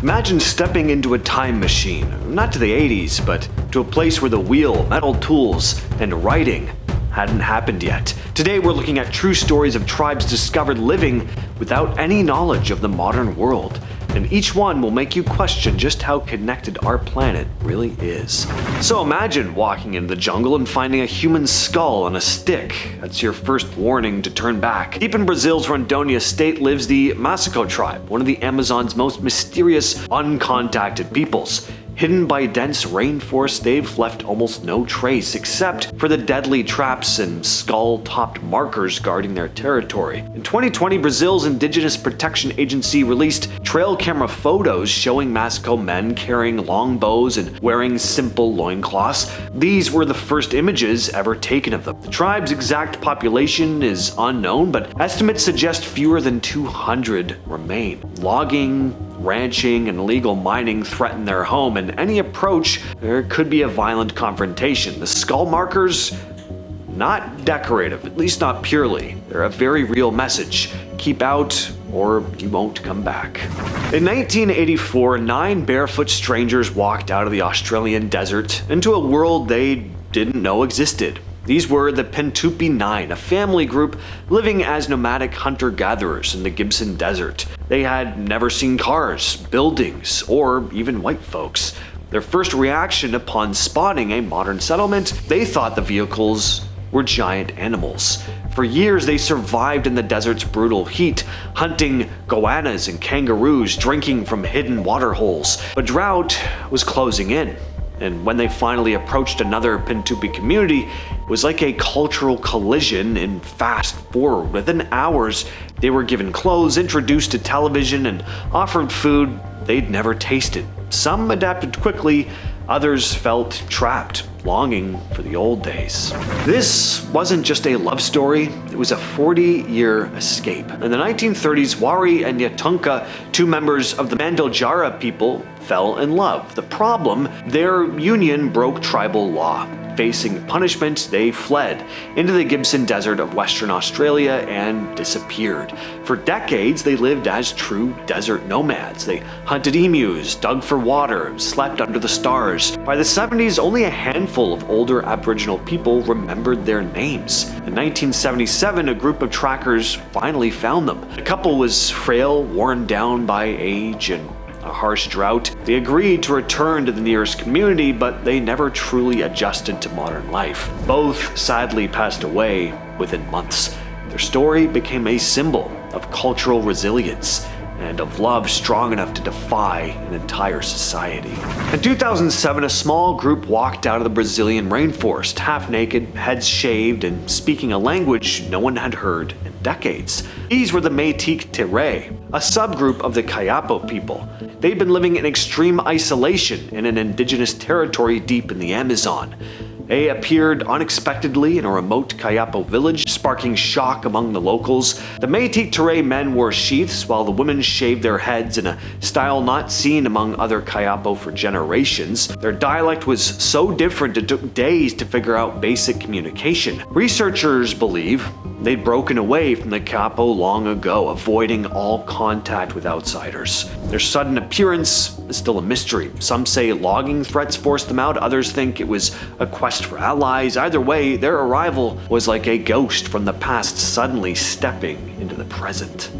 Imagine stepping into a time machine, not to the 80s, but to a place where the wheel, metal tools, and writing hadn't happened yet. Today we're looking at true stories of tribes discovered living without any knowledge of the modern world, and each one will make you question just how connected our planet really is. So imagine walking into the jungle and finding a human skull on a stick. That's your first warning to turn back. Deep in Brazil's Rondônia state lives the Massaco Tribe, one of the Amazon's most mysterious, uncontacted peoples. Hidden by dense rainforest, they've left almost no trace except for the deadly traps and skull-topped markers guarding their territory. In 2020, Brazil's Indigenous Protection Agency released trail camera photos showing Masco men carrying long bows and wearing simple loincloths. These were the first images ever taken of them. The tribe's exact population is unknown, but estimates suggest fewer than 200 remain. Logging, ranching, and illegal mining threaten their home, and any approach, there could be a violent confrontation. The skull markers, not decorative, at least not purely. They're a very real message. Keep out or you won't come back. In 1984, 9 barefoot strangers walked out of the Australian desert into a world they didn't know existed. These were the Pintupi Nine, a family group living as nomadic hunter-gatherers in the Gibson Desert. They had never seen cars, buildings, or even white folks. Their first reaction upon spotting a modern settlement, they thought the vehicles were giant animals. For years, they survived in the desert's brutal heat, hunting goannas and kangaroos, drinking from hidden water holes. But drought was closing in, and when they finally approached another Pintupi community, it was like a cultural collision in fast forward. Within hours, they were given clothes, introduced to television, and offered food they'd never tasted. Some adapted quickly, others felt trapped, longing for the old days. This wasn't just a love story, it was a 40-year escape. In the 1930s, Warri and Yatungka, 2 members of the Mandiljarra people, fell in love. The problem, their union broke tribal law. Facing punishment, they fled into the Gibson Desert of Western Australia and disappeared. For decades, they lived as true desert nomads. They hunted emus, dug for water, slept under the stars. By the 70s, only a handful of older Aboriginal people remembered their names. In 1977, a group of trackers finally found them. The couple was frail, worn down by age and a harsh drought. They agreed to return to the nearest community, but they never truly adjusted to modern life. Both sadly passed away within months. Their story became a symbol of cultural resilience and of love strong enough to defy an entire society. In 2007, a small group walked out of the Brazilian rainforest, half naked, heads shaved, and speaking a language no one had heard in decades. These were the Metyktire, a subgroup of the Kayapo people. They'd been living in extreme isolation in an indigenous territory deep in the Amazon. They appeared unexpectedly in a remote Kayapo village, sparking shock among the locals. The Metyktire men wore sheaths, while the women shaved their heads in a style not seen among other Kayapo for generations. Their dialect was so different it took days to figure out basic communication. Researchers believe they'd broken away from the Kayapo long ago, avoiding all contact with outsiders. Their sudden appearance is still a mystery. Some say logging threats forced them out, others think it was a quest for allies. Either way, their arrival was like a ghost from the past suddenly stepping into the present.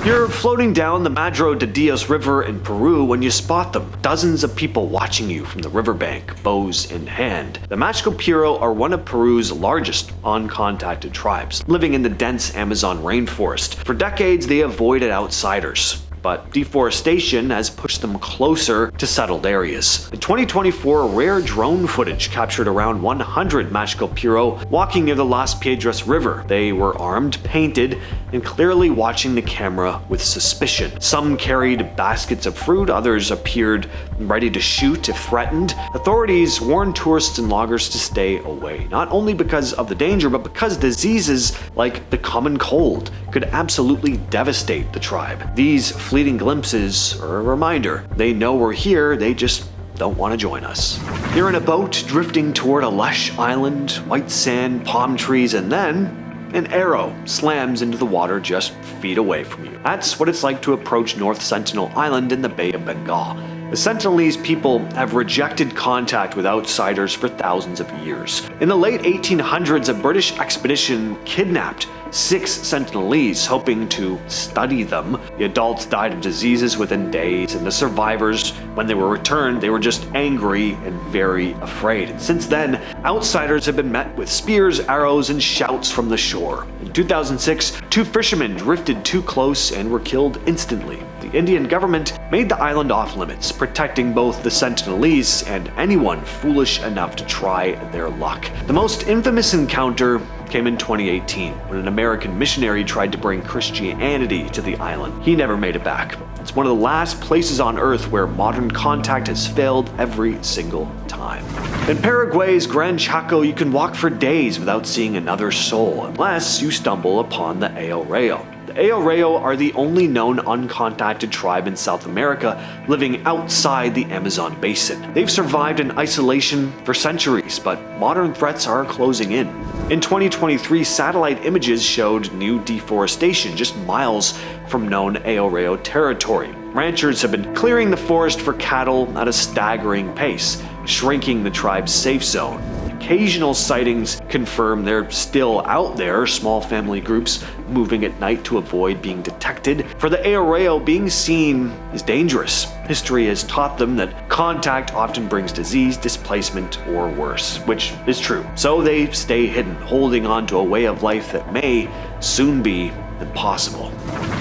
You're floating down the Madro de Dios River in Peru when you spot them. Dozens of people watching you from the riverbank, bows in hand. The Mashco-Piro are one of Peru's largest uncontacted tribes, living in the dense Amazon rainforest. For decades, they avoided outsiders, but deforestation has pushed them closer to settled areas. In 2024, rare drone footage captured around 100 Mashco-Piro walking near the Las Piedras River. They were armed, painted, and clearly watching the camera with suspicion. Some carried baskets of fruit, others appeared ready to shoot if threatened. Authorities warned tourists and loggers to stay away, not only because of the danger, but because diseases like the common cold could absolutely devastate the tribe. These fleeting glimpses are a reminder. They know we're here, they just don't want to join us. You're in a boat drifting toward a lush island, white sand, palm trees, and then an arrow slams into the water just feet away from you. That's what it's like to approach North Sentinel Island in the Bay of Bengal. The Sentinelese people have rejected contact with outsiders for thousands of years. In the late 1800s, a British expedition kidnapped 6 Sentinelese, hoping to study them. The adults died of diseases within days, and the survivors, when they were returned, they were just angry and very afraid. And since then, outsiders have been met with spears, arrows, and shouts from the shore. In 2006, 2 fishermen drifted too close and were killed instantly. The Indian government made the island off limits, protecting both the Sentinelese and anyone foolish enough to try their luck. The most infamous encounter came in 2018, when an American missionary tried to bring Christianity to the island. He never made it back. It's one of the last places on Earth where modern contact has failed every single time. In Paraguay's Gran Chaco, you can walk for days without seeing another soul, unless you stumble upon the Ayoreo. The Ayoreo are the only known uncontacted tribe in South America living outside the Amazon basin. They've survived in isolation for centuries, but modern threats are closing in. In 2023, satellite images showed new deforestation just miles from known Ayoreo territory. Ranchers have been clearing the forest for cattle at a staggering pace, shrinking the tribe's safe zone. Occasional sightings confirm they're still out there, small family groups moving at night to avoid being detected. For the Ayoreo, being seen is dangerous. History has taught them that contact often brings disease, displacement, or worse, which is true. So they stay hidden, holding on to a way of life that may soon be impossible.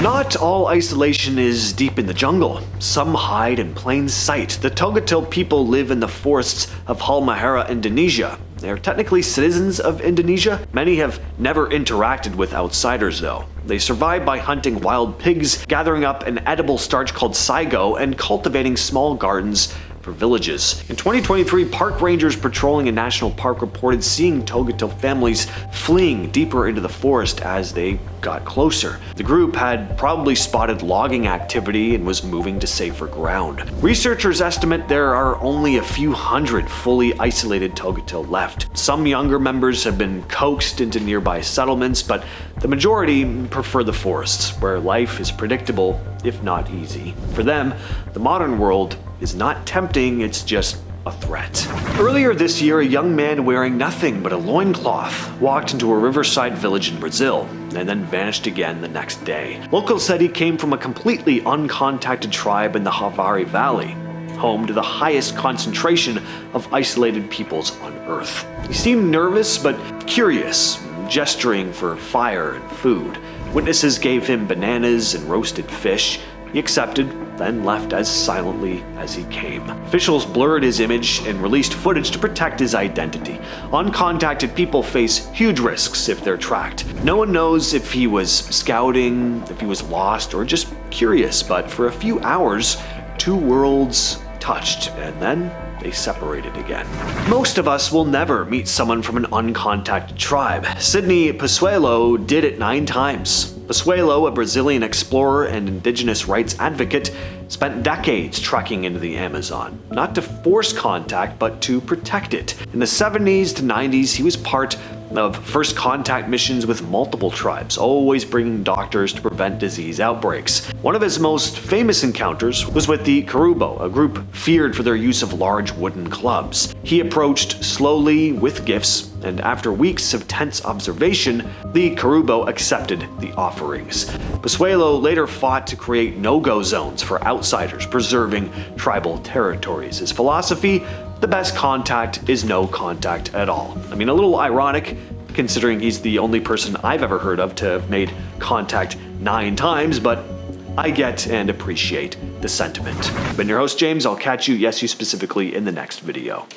Not all isolation is deep in the jungle. Some hide in plain sight. The Togutil people live in the forests of Halmahera, Indonesia. They are technically citizens of Indonesia. Many have never interacted with outsiders, though. They survive by hunting wild pigs, gathering up an edible starch called sago, and cultivating small gardens for villages. In 2023, park rangers patrolling a national park reported seeing Togutil families fleeing deeper into the forest as they got closer. The group had probably spotted logging activity and was moving to safer ground. Researchers estimate there are only a few hundred fully isolated Togutil left. Some younger members have been coaxed into nearby settlements, but the majority prefer the forests, where life is predictable, if not easy. For them, the modern world is not tempting, it's just a threat. Earlier this year, a young man wearing nothing but a loincloth walked into a riverside village in Brazil and then vanished again the next day. Locals said he came from a completely uncontacted tribe in the Havari Valley, home to the highest concentration of isolated peoples on Earth. He seemed nervous but curious, gesturing for fire and food. Witnesses gave him bananas and roasted fish. He accepted, then left as silently as he came. Officials blurred his image and released footage to protect his identity. Uncontacted people face huge risks if they're tracked. No one knows if he was scouting, if he was lost, or just curious, but for a few hours, 2 worlds touched, and then they separated again. Most of us will never meet someone from an uncontacted tribe. Sydney Possuelo did it 9 times. Possuelo, a Brazilian explorer and indigenous rights advocate, spent decades trekking into the Amazon, not to force contact, but to protect it. In the 70s to 90s, he was part of first contact missions with multiple tribes, always bringing doctors to prevent disease outbreaks. One of his most famous encounters was with the Karubo, a group feared for their use of large wooden clubs. He approached slowly with gifts, and after weeks of tense observation, the Karubo accepted the offerings. Possuelo later fought to create no-go zones for outsiders, preserving tribal territories. His philosophy: the best contact is no contact at all. I mean, a little ironic, considering he's the only person I've ever heard of to have made contact 9 times, but I get and appreciate the sentiment. I've been your host, James. I'll catch you, yes, you specifically, in the next video.